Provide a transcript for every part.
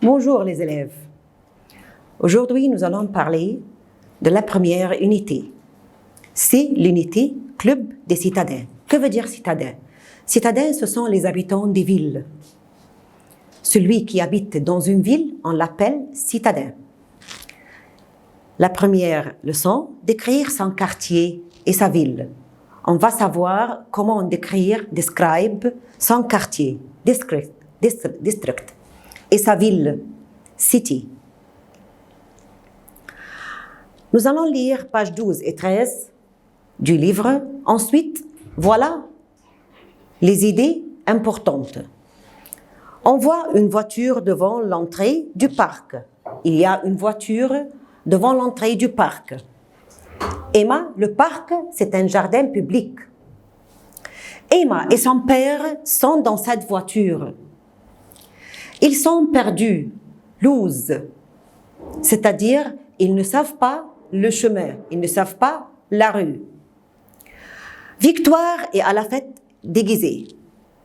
Bonjour les élèves. Aujourd'hui, nous allons parler de la première unité. C'est l'unité Club des citadins. Que veut dire citadin? Citadins, ce sont les habitants des villes. Celui qui habite dans une ville, on l'appelle citadin. La première leçon, décrire son quartier et sa ville. On va savoir comment describe son quartier, district, et sa ville, city. Nous allons lire pages 12 et 13 du livre. Ensuite, voilà les idées importantes. On voit une voiture devant l'entrée du parc. Il y a une voiture devant l'entrée du parc. Emma, le parc, c'est un jardin public. Emma et son père sont dans cette voiture. Ils sont perdus, lose, c'est-à-dire ils ne savent pas le chemin, ils ne savent pas la rue. Victoire est à la fête déguisée.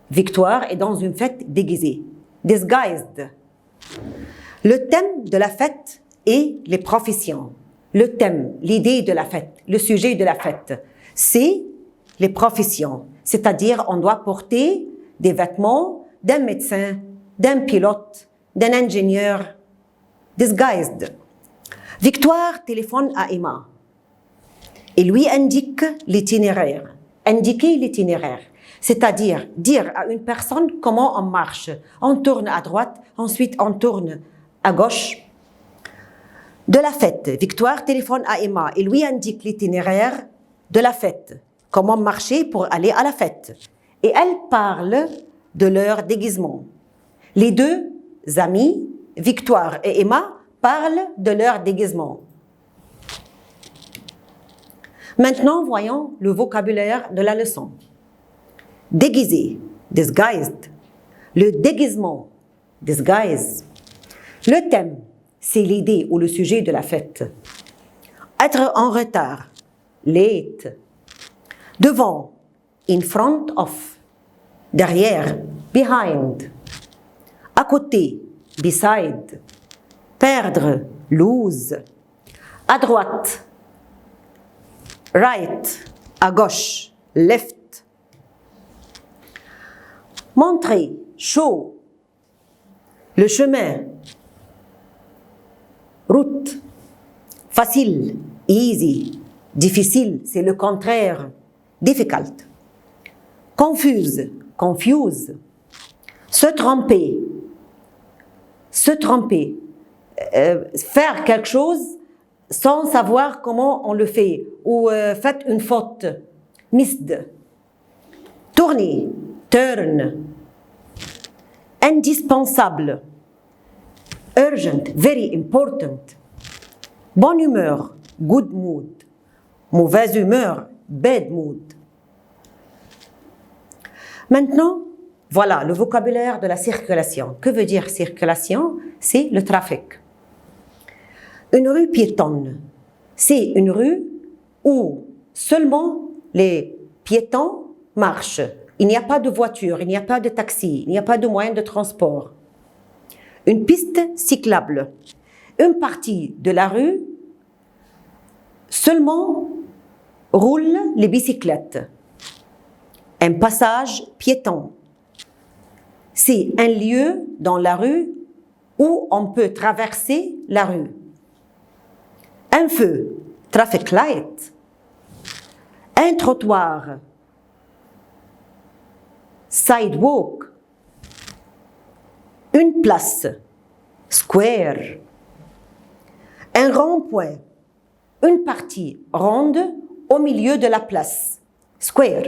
Victoire est dans une fête déguisée, disguised. Le thème de la fête est les professions. Le thème, l'idée de la fête, le sujet de la fête, c'est les professions. C'est-à-dire on doit porter des vêtements d'un médecin, d'un pilote, d'un ingénieur, disguised. Victoire téléphone à Emma et lui indique l'itinéraire. Indiquer l'itinéraire, c'est-à-dire dire à une personne comment on marche. On tourne à droite, ensuite on tourne à gauche. De la fête, Victoire téléphone à Emma et lui indique l'itinéraire de la fête, comment marcher pour aller à la fête. Et elle parle de leur déguisement. Les deux amis, Victoire et Emma, parlent de leur déguisement. Maintenant, voyons le vocabulaire de la leçon. Déguisé, disguised. Le déguisement, disguise. Le thème, c'est l'idée ou le sujet de la fête. Être en retard, late. Devant, in front of. Derrière, behind. À côté, beside. Perdre, lose. À droite, right. À gauche, left. Montrer, show. Le chemin, route. Facile, easy. Difficile, c'est le contraire, difficult. Confuse, confuse. Se tromper. Se tromper. Faire quelque chose sans savoir comment on le fait. Ou faites une faute. Missed. Tourner, turn. Indispensable. Urgent, very important. Bonne humeur, good mood. Mauvaise humeur, bad mood. Maintenant, voilà le vocabulaire de la circulation. Que veut dire circulation? C'est le trafic. Une rue piétonne, c'est une rue où seulement les piétons marchent. Il n'y a pas de voiture, il n'y a pas de taxi, il n'y a pas de moyen de transport. Une piste cyclable. Une partie de la rue, seulement roulent les bicyclettes. Un passage piéton. C'est un lieu dans la rue où on peut traverser la rue. Un feu, traffic light. Un trottoir, sidewalk. Une place, square. Un rond-point, une partie ronde au milieu de la place, square.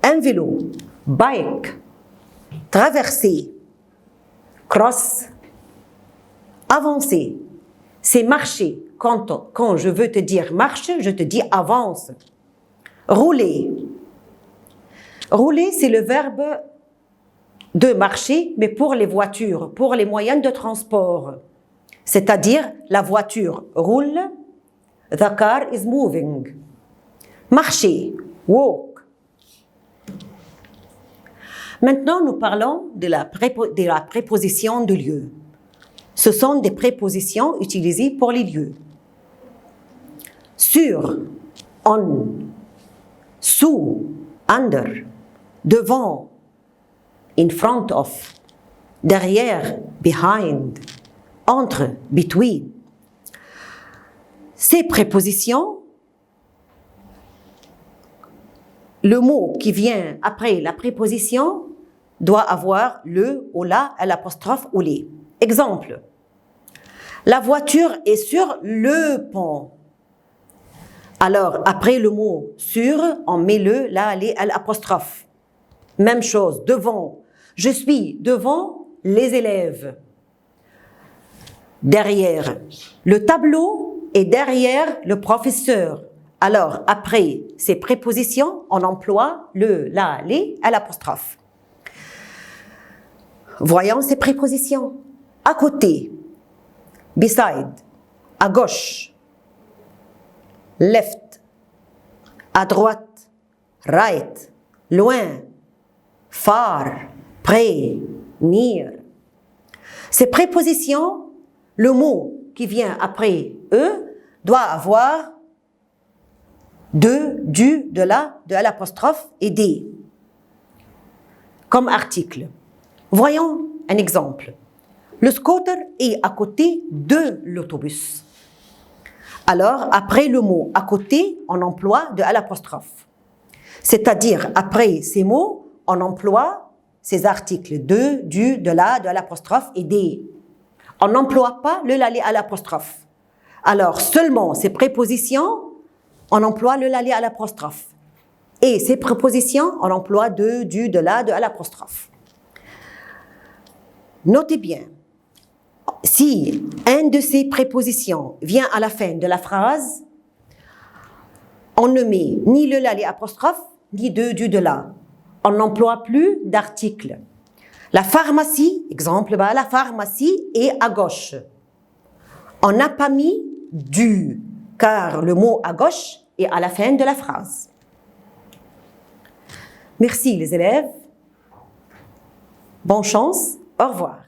Un vélo, bike. Traverser, cross. Avancer, c'est marcher. Quand je veux te dire marche, je te dis avance. Rouler. Rouler, c'est le verbe de marcher, mais pour les voitures, pour les moyens de transport. C'est-à-dire, la voiture roule, the car is moving. Marcher, walk. Maintenant, nous parlons de la préposition de lieu. Ce sont des prépositions utilisées pour les lieux. Sur, on, sous, under, devant, in front of, derrière, behind, entre, between. Ces prépositions, le mot qui vient après la préposition doit avoir le ou la, l'apostrophe ou les. Exemple, la voiture est sur le pont. Alors, après le mot sur, on met le, la, les, l'apostrophe. Même chose, devant. Je suis devant les élèves. Derrière le tableau et derrière le professeur. Alors, après ces prépositions, on emploie le, la, les, l'apostrophe. Voyons ces prépositions. À côté, beside, à gauche, left, à droite, right, loin, far, près, near. Ces prépositions, le mot qui vient après eux doit avoir de, du, de la, de l'apostrophe et des comme article. Voyons un exemple. Le scooter est à côté de l'autobus. Alors, après le mot à côté, on emploie de l'apostrophe. C'est-à-dire, après ces mots, on emploie ces articles de, du, de l'apostrophe et des. On n'emploie pas le, la, les, à l'apostrophe. Alors, seulement ces prépositions, on emploie le, la, les, à l'apostrophe. Et ces prépositions, on emploie de, du, de l'apostrophe. Notez bien, si un de ces prépositions vient à la fin de la phrase, on ne met ni le, la, les apostrophes, ni de, du, de la. On n'emploie plus d'article. La pharmacie, exemple, la pharmacie est à gauche. On n'a pas mis du, car le mot à gauche est à la fin de la phrase. Merci les élèves. Bonne chance. Au revoir.